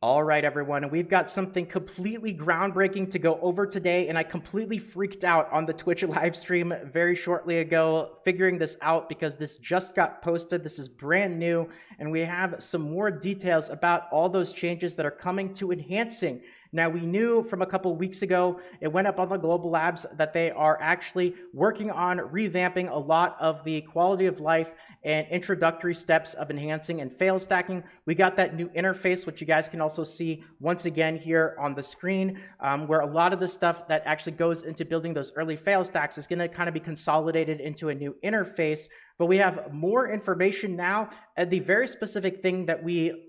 All right, everyone, we've got something completely groundbreaking to go over today, and I completely freaked out on the Twitch live stream very shortly ago, figuring this out because this just got posted. This is brand new, and we have some more details about all those changes that are coming to enhancing. Now, we knew from a couple weeks ago, it went up on the Global Labs that they are actually working on revamping a lot of the quality of life and introductory steps of enhancing and fail stacking. We got that new interface, which you guys can also see once again here on the screen, where a lot of the stuff that actually goes into building those early fail stacks is going to kind of be consolidated into a new interface. But we have more information now, and the very specific thing that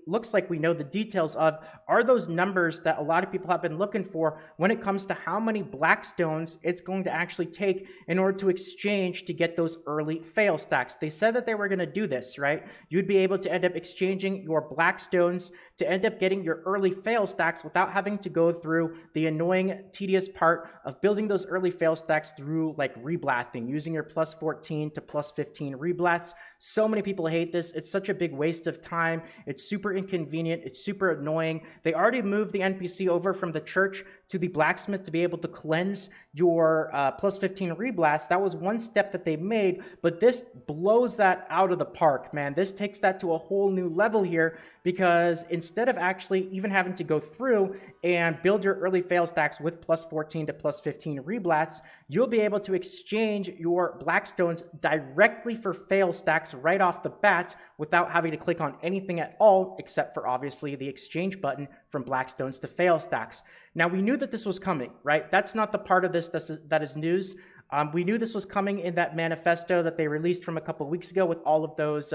looks like we know the details of are those numbers that a lot of people have been looking for when it comes to how many Blackstones it's going to actually take in order to exchange to get those early fail stacks. They said that they were going to do this, right? You'd be able to end up exchanging your Blackstones to end up getting your early fail stacks without having to go through the annoying, tedious part of building those early fail stacks through like reblathing, using your plus 14 to plus 15 reblaths. So many people hate this. It's such a big waste of time. It's super inconvenient. It's super annoying. They already moved the NPC over from the church to the blacksmith to be able to cleanse your plus 15 reblaths. That was one step that they made, but this blows that out of the park, man. This takes that to a whole new level here, because instead of actually even having to go through and build your early fail stacks with plus 14 to plus 15 reblaths, you'll be able to exchange your Blackstones directly for fail stacks right off the bat without having to click on anything at all, except for obviously the exchange button from Blackstones to fail stacks. Now, we knew that this was coming, right? That's not the part of this that is news. We knew this was coming in that manifesto that they released from a couple of weeks ago with all of those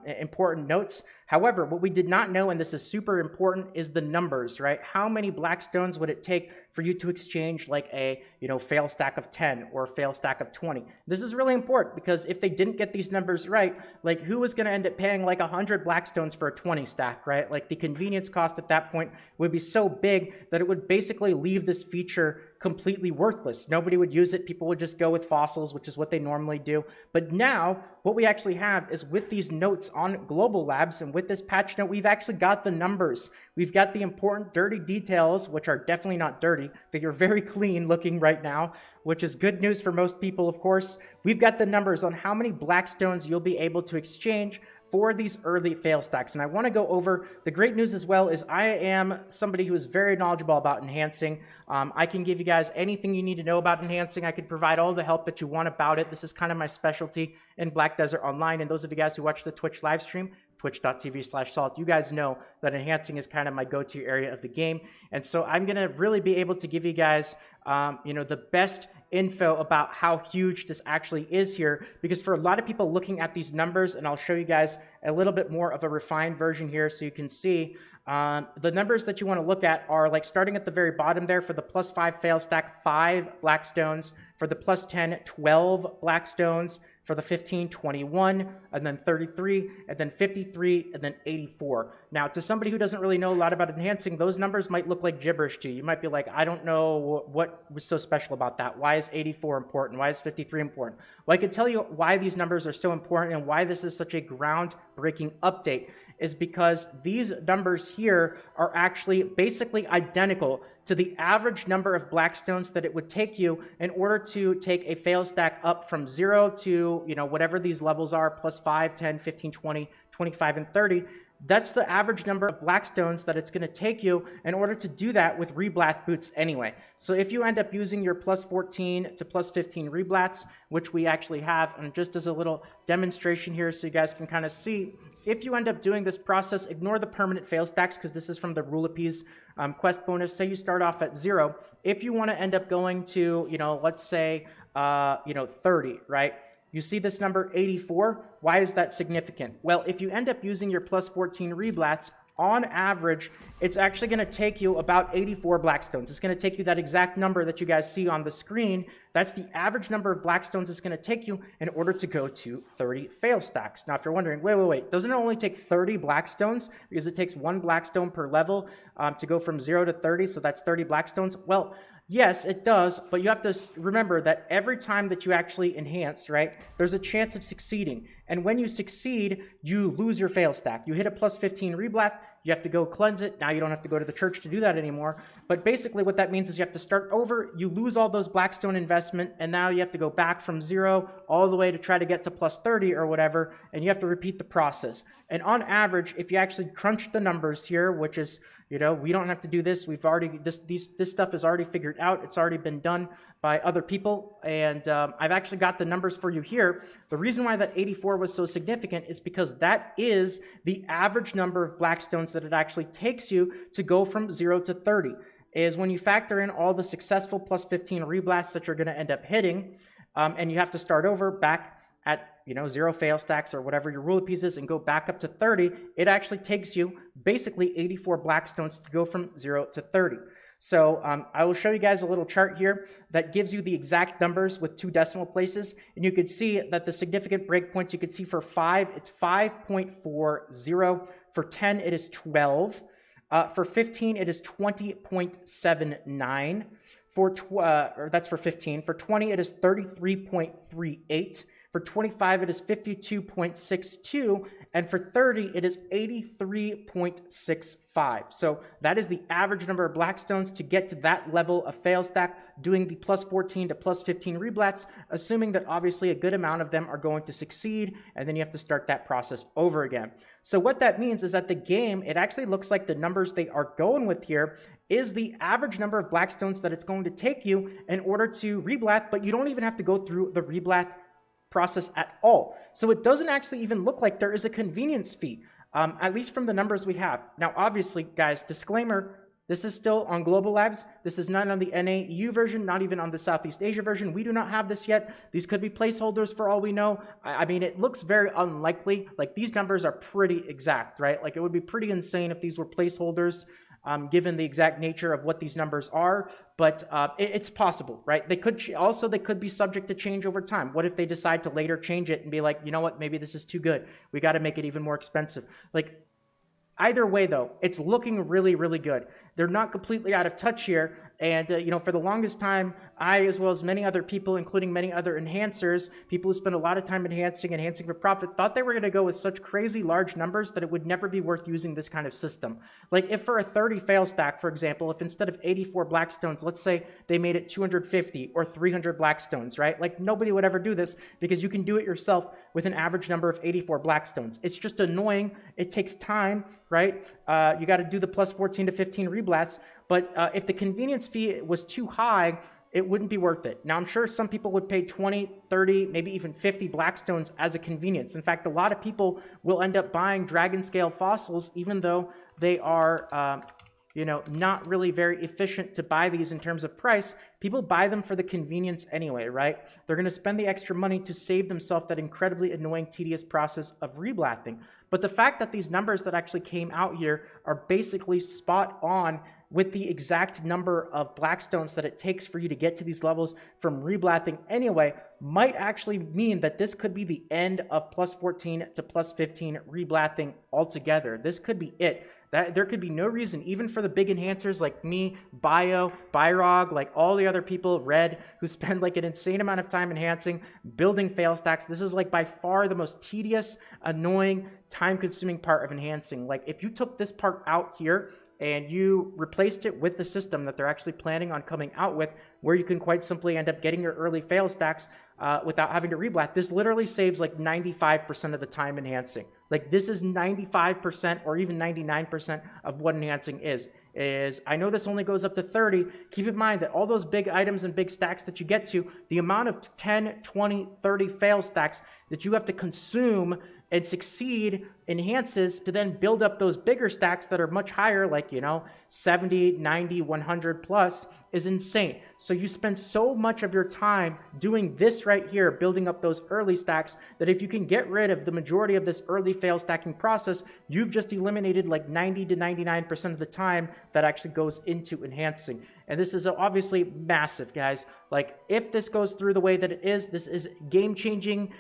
important notes. However, what we did not know, and this is super important, is the numbers, right? How many Blackstones would it take for you to exchange like a, fail stack of 10 or a fail stack of 20? This is really important because if they didn't get these numbers right, like who was going to end up paying like 100 Blackstones for a 20 stack, right? Like the convenience cost at that point would be so big that it would basically leave this feature completely worthless. Nobody would use it. People would just go with fossils, which is what they normally do. But now what we actually have is with these notes on Global Labs and with this patch note, we've actually got the numbers. We've got the important dirty details, which are definitely not dirty. They are very clean looking right now, which is good news for most people, of course. We've got the numbers on how many Blackstones you'll be able to exchange for these early fail stacks. And I want to go over the great news as well. Is I am somebody who is very knowledgeable about enhancing. I can give you guys anything you need to know about enhancing. I could provide all the help that you want about it. This is kind of my specialty in Black Desert Online. And those of you guys who watch the Twitch live stream, twitch.tv/salt, you guys know that enhancing is kind of my go-to area of the game. And so I'm going to really be able to give you guys, the best info about how huge this actually is here, because for a lot of people looking at these numbers, and I'll show you guys a little bit more of a refined version here so you can see, the numbers that you want to look at are like starting at the very bottom there for the plus 5 fail stack, 5 Blackstones, for the plus 10, 12 Blackstones, for the 15, 21, and then 33, and then 53, and then 84. Now, to somebody who doesn't really know a lot about enhancing, those numbers might look like gibberish to you. You might be like, I don't know what was so special about that. Why is 84 important? Why is 53 important? Well, I can tell you why these numbers are so important and why this is such a groundbreaking update is because these numbers here are actually basically identical to the average number of Blackstones that it would take you in order to take a fail stack up from 0 to, whatever these levels are, plus 5, 10, 15, 20, 25, and 30. That's the average number of Blackstones that it's going to take you in order to do that with reblath boots anyway. So if you end up using your plus 14 to plus 15 reblaths, which we actually have, and just as a little demonstration here so you guys can kind of see, if you end up doing this process, ignore the permanent fail stacks because this is from the Rulepies quest bonus. Say you start off at 0. If you want to end up going to, let's say, 30, right? You see this number 84. Why is that significant? Well, if you end up using your plus 14 reblaths, on average, it's actually going to take you about 84 Blackstones. It's going to take you that exact number that you guys see on the screen. That's the average number of Blackstones it's going to take you in order to go to 30 fail stacks. Now, if you're wondering, wait, doesn't it only take 30 Blackstones? Because it takes 1 Blackstone per level to go from 0 to 30, so that's 30 Blackstones. Well, yes, it does, but you have to remember that every time that you actually enhance, right, there's a chance of succeeding. And when you succeed, you lose your fail stack. You hit a plus 15 reblath, You have to go cleanse it. Now you don't have to go to the church to do that anymore. But basically what that means is you have to start over, you lose all those Blackstone investment, and now you have to go back from 0 all the way to try to get to plus 30 or whatever, and you have to repeat the process. And on average, if you actually crunch the numbers here, which is, we don't have to do this. We've already, this stuff is already figured out. It's already been done by other people. And I've actually got the numbers for you here. The reason why that 84 was so significant is because that is the average number of Blackstones that it actually takes you to go from 0 to 30. Is when you factor in all the successful plus 15 reblasts that you're going to end up hitting, and you have to start over back at 0 fail stacks or whatever your rule piece is and go back up to 30, it actually takes you basically 84 Blackstones to go from 0 to 30. So I will show you guys a little chart here that gives you the exact numbers with 2 decimal places, and you can see that the significant breakpoints you can see for 5, it's 5.40. For 10, it is 12. For 15, it is 20.79. That's for 15. For 20, it is 33.38. For 25, it is 52.62, and for 30, it is 83.65. So that is the average number of Blackstones to get to that level of Failstack, doing the plus 14 to plus 15 reblats, assuming that obviously a good amount of them are going to succeed, and then you have to start that process over again. So what that means is that the game, it actually looks like the numbers they are going with here is the average number of Blackstones that it's going to take you in order to reblat, but you don't even have to go through the reblat process at all. So it doesn't actually even look like there is a convenience fee, at least from the numbers we have. Now, obviously, guys, disclaimer, this is still on Global Labs. This is not on the NAU version, not even on the Southeast Asia version. We do not have this yet. These could be placeholders for all we know. I mean, it looks very unlikely. Like, these numbers are pretty exact, right? Like, it would be pretty insane if these were placeholders, given the exact nature of what these numbers are, but it's possible, right? They could be subject to change over time. What if they decide to later change it and be like, you know what, maybe this is too good. We got to make it even more expensive. Like, either way, though, it's looking really, really good. They're not completely out of touch here. And, for the longest time, I, as well as many other people, including many other enhancers, people who spend a lot of time enhancing for profit, thought they were going to go with such crazy large numbers that it would never be worth using this kind of system. Like, if for a 30 fail stack, for example, if instead of 84 Blackstones, let's say they made it 250 or 300 Blackstones, right? Like, nobody would ever do this because you can do it yourself with an average number of 84 Blackstones. It's just annoying. It takes time, right? You got to do the plus 14 to 15 reblats. But if the convenience fee was too high, it wouldn't be worth it. Now, I'm sure some people would pay 20, 30, maybe even 50 Blackstones as a convenience. In fact, a lot of people will end up buying dragon scale fossils, even though they are, not really very efficient to buy these in terms of price. People buy them for the convenience anyway, right? They're going to spend the extra money to save themselves that incredibly annoying, tedious process of reblatting. But the fact that these numbers that actually came out here are basically spot on with the exact number of Blackstones that it takes for you to get to these levels from reblatting anyway, might actually mean that this could be the end of plus 14 to plus 15 reblatting altogether. This could be it. There could be no reason, even for the big enhancers like me, Byrog, like all the other people, Red, who spend like an insane amount of time enhancing, building fail stacks. This is like by far the most tedious, annoying, time-consuming part of enhancing. Like, if you took this part out here and you replaced it with the system that they're actually planning on coming out with, where you can quite simply end up getting your early fail stacks without having to reblat, this literally saves like 95% of the time enhancing. Like, this is 95% or even 99% of what enhancing is. I know this only goes up to 30. Keep in mind that all those big items and big stacks that you get to, the amount of 10, 20, 30 fail stacks that you have to consume and succeed enhances to then build up those bigger stacks that are much higher, like, 70, 90, 100 plus, is insane. So you spend so much of your time doing this right here, building up those early stacks, that if you can get rid of the majority of this early fail stacking process, you've just eliminated like 90 to 99% of the time that actually goes into enhancing. And this is obviously massive, guys. Like, if this goes through the way that it is, this is game-changing,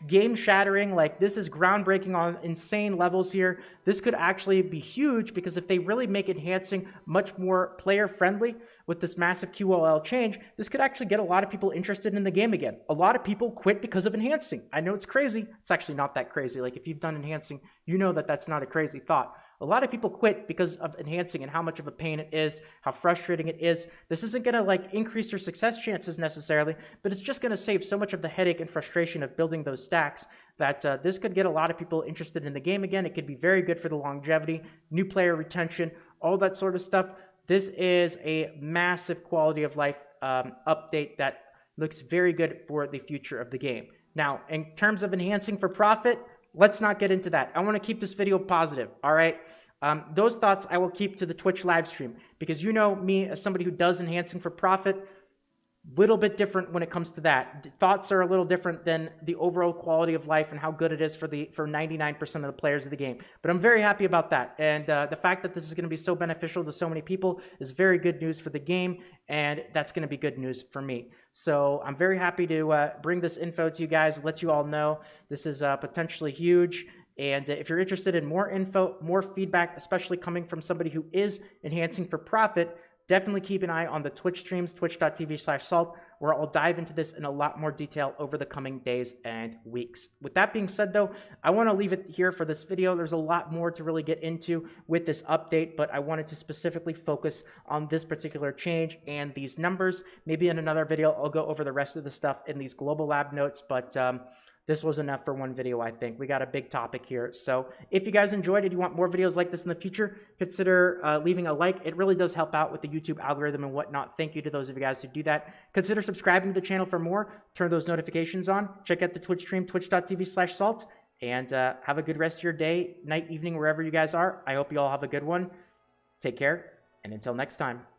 game-shattering. Like, this is groundbreaking on insane levels here. This could actually be huge, because if they really make enhancing much more player-friendly with this massive QOL change, this could actually get a lot of people interested in the game again. A lot of people quit because of enhancing. I know it's crazy. It's actually not that crazy. Like, if you've done enhancing, you know that that's not a crazy thought. A lot of people quit because of enhancing and how much of a pain it is, how frustrating it is. This isn't going to like increase your success chances necessarily, but it's just going to save so much of the headache and frustration of building those stacks that this could get a lot of people interested in the game again. It could be very good for the longevity, new player retention, all that sort of stuff. This is a massive quality of life update that looks very good for the future of the game. Now, in terms of enhancing for profit, let's not get into that. I want to keep this video positive, all right? Those thoughts I will keep to the Twitch live stream because you know me as somebody who does enhancing for profit, little bit different when it comes to that. Thoughts are a little different than the overall quality of life and how good it is for 99% of the players of the game. But I'm very happy about that. And the fact that this is going to be so beneficial to so many people is very good news for the game. And that's going to be good news for me. So I'm very happy to bring this info to you guys, let you all know this is potentially huge. And if you're interested in more info, more feedback, especially coming from somebody who is enhancing for profit, definitely keep an eye on the Twitch streams, twitch.tv/salt, where I'll dive into this in a lot more detail over the coming days and weeks. With that being said, though, I want to leave it here for this video. There's a lot more to really get into with this update, but I wanted to specifically focus on this particular change and these numbers. Maybe in another video, I'll go over the rest of the stuff in these global lab notes, but this was enough for one video, I think. We got a big topic here. So if you guys enjoyed it, you want more videos like this in the future, consider leaving a like. It really does help out with the YouTube algorithm and whatnot. Thank you to those of you guys who do that. Consider subscribing to the channel for more. Turn those notifications on. Check out the Twitch stream, twitch.tv/salt. And have a good rest of your day, night, evening, wherever you guys are. I hope you all have a good one. Take care, and until next time.